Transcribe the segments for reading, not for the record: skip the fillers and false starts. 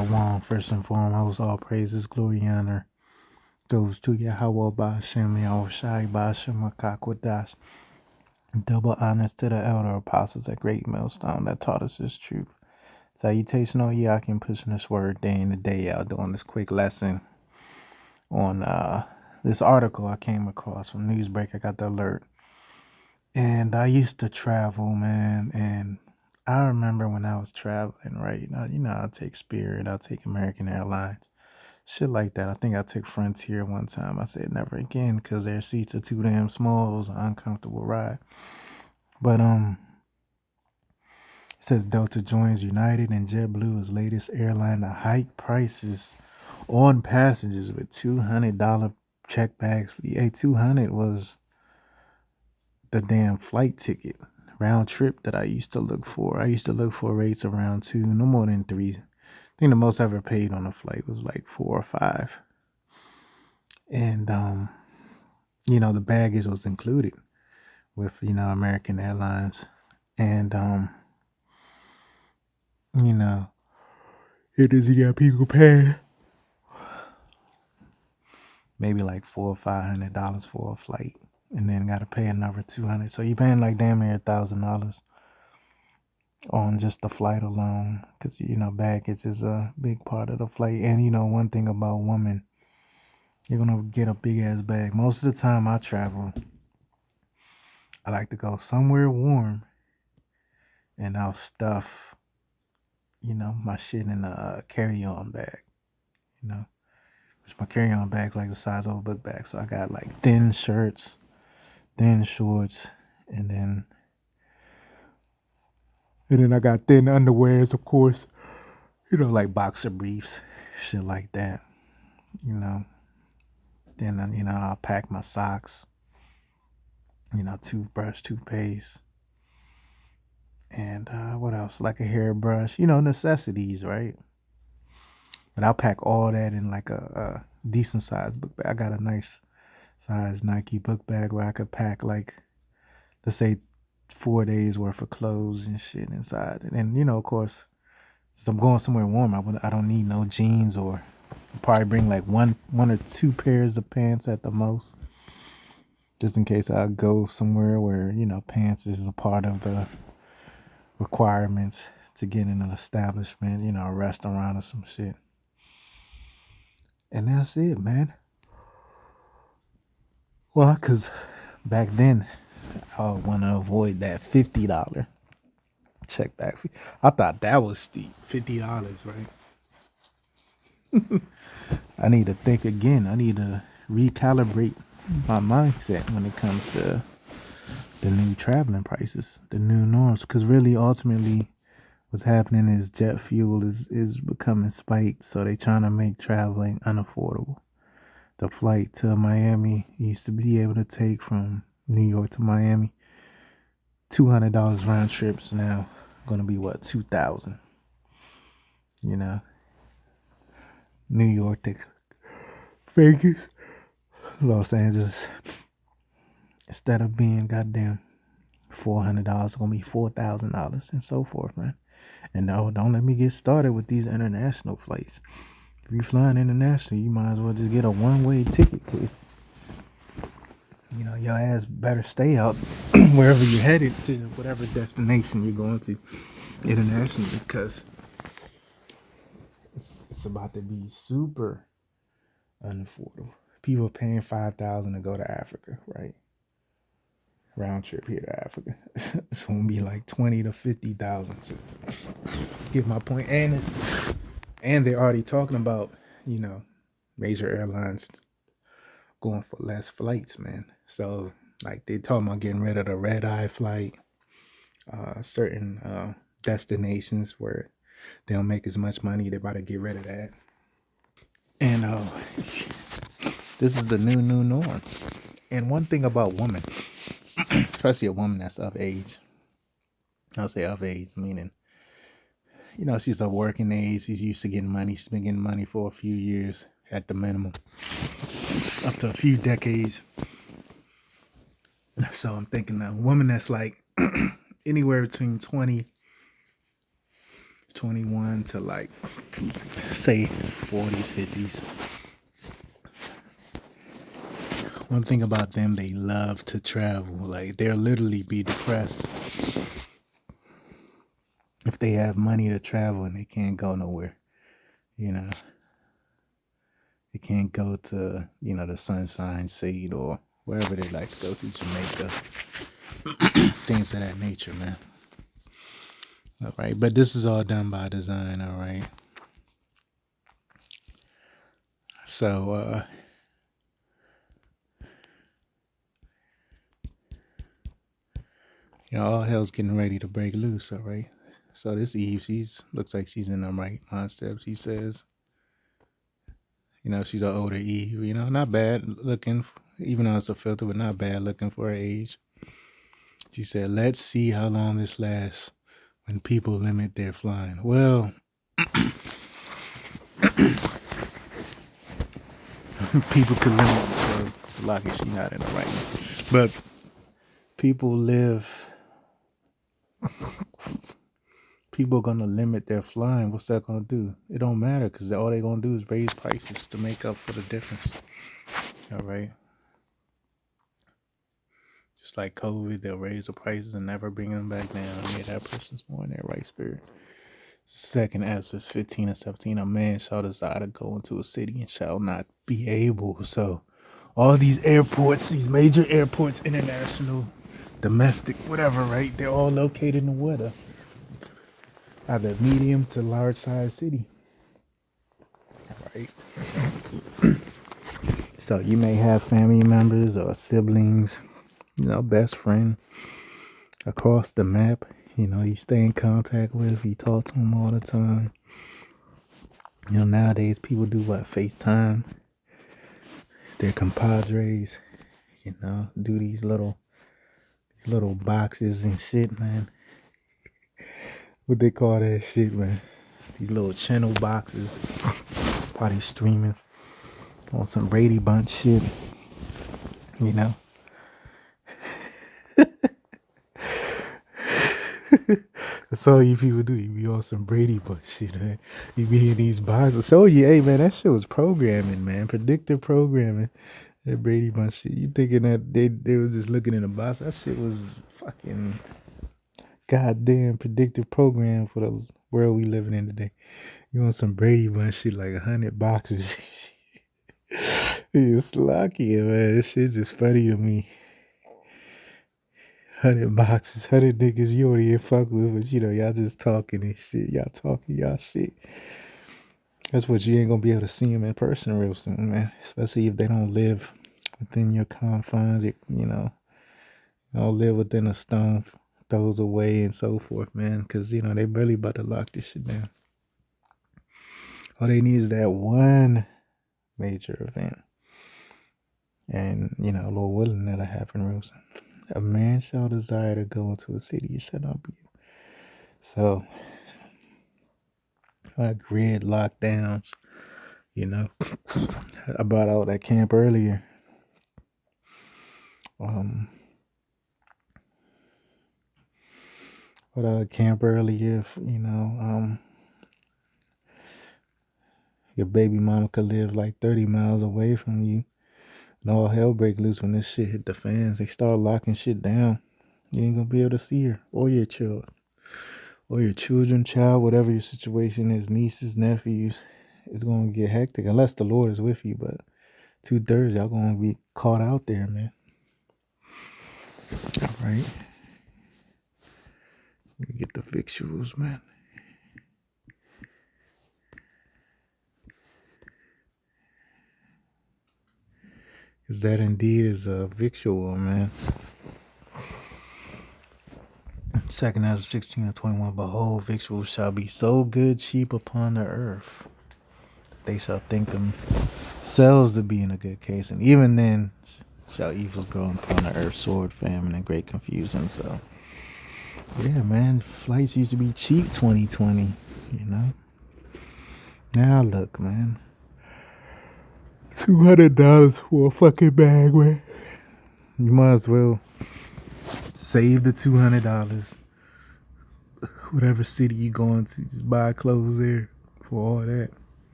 Shalom, first and foremost, all praises, glory, and honor goes to Yahweh Ba'ashem, Yahushai Ba'ashem, Makakwadash. Double honors to the elder apostles at Great Millstone that taught us this truth. Salutation all Yakin pushing this word day in and day out, doing this quick lesson on this article I came across from Newsbreak. I got the alert. And I used to travel, man, and I remember when I was traveling, right? I'll take Spirit, I'll take American Airlines, shit like that. I think I took Frontier one time. I said never again because their seats are too damn small. It was an uncomfortable ride. But it says Delta joins United and JetBlue as latest airline to hike prices on passengers with $200 check bags. Yeah, 200 was the damn flight ticket round trip that I used to look for. I used to look for rates around two, no more than three. I think the most I ever paid on a flight was like 4 or 5. And the baggage was included with, American Airlines. And it is you got people paying maybe like $400 or $500 for a flight, and then got to pay another $200. So you're paying like damn near $1,000 on just the flight alone, because baggage is a big part of the flight. And one thing about women, you're gonna get a big ass bag. Most of the time I travel, I like to go somewhere warm, and I'll stuff my shit in a carry-on bag. Which my carry-on bag's like the size of a book bag. So I got like thin shirts, thin shorts, and then I got thin underwears, of course. Like boxer briefs, shit like that. Then I'll pack my socks. Toothbrush, toothpaste, and what else? Like a hairbrush. Necessities, right? But I'll pack all that in like a decent sized book bag. I got a nice size Nike book bag where I could pack like, let's say, 4 days worth of clothes and shit inside. And of course, since I'm going somewhere warm, I don't need no jeans, or probably bring like one or two pairs of pants at the most, just in case I go somewhere where pants is a part of the requirements to get in an establishment, a restaurant or some shit. And that's it, man. Well, because back then, I would want to avoid that $50 check back fee. I thought that was steep. $50, right? I need to think again. I need to recalibrate my mindset when it comes to the new traveling prices, the new norms. Because really, ultimately, what's happening is jet fuel is becoming spiked. So they're trying to make traveling unaffordable. The flight to Miami used to be able to take from New York to Miami, $200 round trips. Now going to be what, $2,000? New York to Vegas, Los Angeles, instead of being goddamn $400, gonna be $4,000 and so forth, man. And no, don't let me get started with these international flights. If you're flying international, you might as well just get a one-way ticket, because your ass better stay out wherever you're headed to, whatever destination you're going to internationally, because it's about to be super unaffordable. People are paying $5,000 to go to Africa, right? Round trip here to Africa. It's gonna be like 20 to 50,000. So get my point. And they're already talking about major airlines going for less flights, man. So like they talking about getting rid of the red eye flight, certain destinations where they don't make as much money. They're about to get rid of that. And this is the new norm. And one thing about women, especially a woman that's of age, I'll say of age, meaning, she's of working age. She's used to getting money. She's been getting money for a few years at the minimum, up to a few decades. So I'm thinking a woman that's like anywhere between 20 21 to like, say, 40s, 50s. One thing about them, they love to travel. Like, they'll literally be depressed if they have money to travel and they can't go nowhere. You know, they can't go to, the Sunshine State or wherever they like to go to, Jamaica. Things of that nature, man. All right, but this is all done by design, all right? So, all hell's getting ready to break loose, all right? So this Eve, looks like she's in the right mindset. She says, she's an older Eve, not bad looking, even though it's a filter, but not bad looking for her age. She said, let's see how long this lasts when people limit their flying. Well, people could limit, so it's lucky she's not in the right. But people are going to limit their flying. What's that going to do? It don't matter because all they're going to do is raise prices to make up for the difference. All right. Just like COVID, they'll raise the prices and never bring them back down. Yeah, that person's more in their right spirit. Second Ezra 15 and 17, a man shall desire to go into a city and shall not be able. So all these airports, these major airports, international, domestic, whatever, right? They're all located in what? Either medium to large size city. Right. So you may have family members or siblings, best friend across the map, you stay in contact with, you talk to them all the time. Nowadays people do what? FaceTime. Their compadres, do these little boxes and shit, man. What they call that shit, man? These little channel boxes. Probably streaming on some Brady Bunch shit, That's all you people do. You be on some Brady Bunch shit, man. You be in these boxes. So hey, man, that shit was programming, man. Predictive programming. That Brady Bunch shit. You thinking that they was just looking in the box? That shit was fucking goddamn predictive program for the world we living in today. You want some Brady Bunch shit, like 100 boxes. It's lucky, man. This shit's just funny to me. 100 boxes, 100 niggas you don't even fuck with, but y'all just talking and shit. Y'all talking y'all shit. That's what you ain't gonna be able to see them in person real soon, man. Especially if they don't live within your confines, don't live within a stone throws away and so forth, man. Because, they really about to lock this shit down. All they need is that one major event. And, Lord willing, that'll happen real soon. A man shall desire to go into a city, it shall not be. So, like grid lockdowns, I bought out that camp earlier. Your baby mama could live like 30 miles away from you. And all hell break loose when this shit hit the fans. They start locking shit down. You ain't gonna be able to see her or your child. Or your children, child, whatever your situation is, nieces, nephews. It's gonna get hectic unless the Lord is with you, but 2/3 y'all gonna be caught out there, man. All right. Let me get the victuals, man. Because that indeed is a victual, man. 2nd Ezra 16 and 21. Behold, victuals shall be so good cheap upon the earth. They shall think themselves to be in a good case. And even then shall evils grow upon the earth, sword, famine, and great confusion. So, yeah, man, flights used to be cheap 2020, Now look, man. $200 for a fucking bag, man. You might as well save the $200. whatever city you going to, just buy clothes there for all that.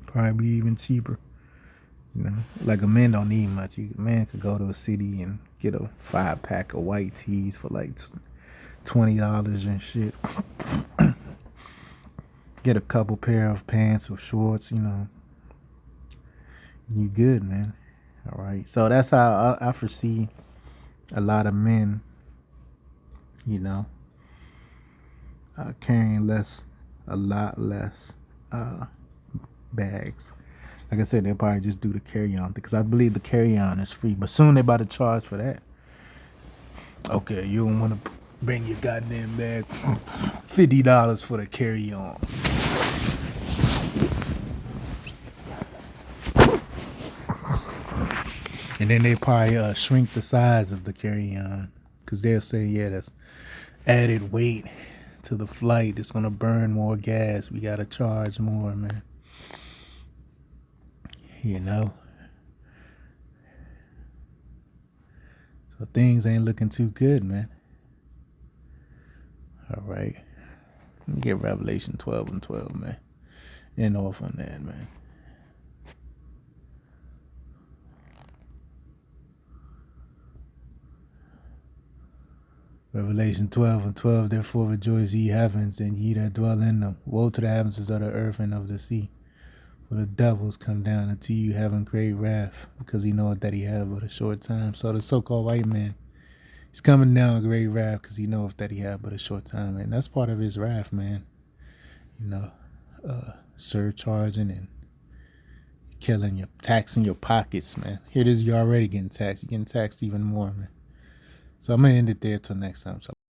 Probably be even cheaper. You know, like a man don't need much. A man could go to a city and get a 5-pack of white tees for like $20 and shit. Get a couple pair of pants or shorts, you know. You good, man. All right. So that's how I foresee a lot of men, you know, carrying a lot less bags. Like I said, they'll probably just do the carry-on because I believe the carry-on is free. But soon they about to charge for that. Okay, you don't want to bring your goddamn bag. $50 for the carry-on. And then they probably shrink the size of the carry-on because they'll say, yeah, that's added weight to the flight. It's gonna burn more gas. We gotta charge more, man. You know. So things ain't looking too good, man. All right. Let me get Revelation 12:12, man. End off on that, man. Revelation 12:12. Therefore rejoice, ye heavens, and ye that dwell in them. Woe to the inhabitants of the earth and of the sea. For the devils come down unto you having great wrath, because he knoweth that he have but a short time. So the so-called white man, he's coming down with great wrath because he knoweth that he have but a short time. And that's part of his wrath, man. You know, surcharging and killing you, taxing your pockets, man. Here it is, you're already getting taxed. You're getting taxed even more, man. So I'm going to end it there till next time. So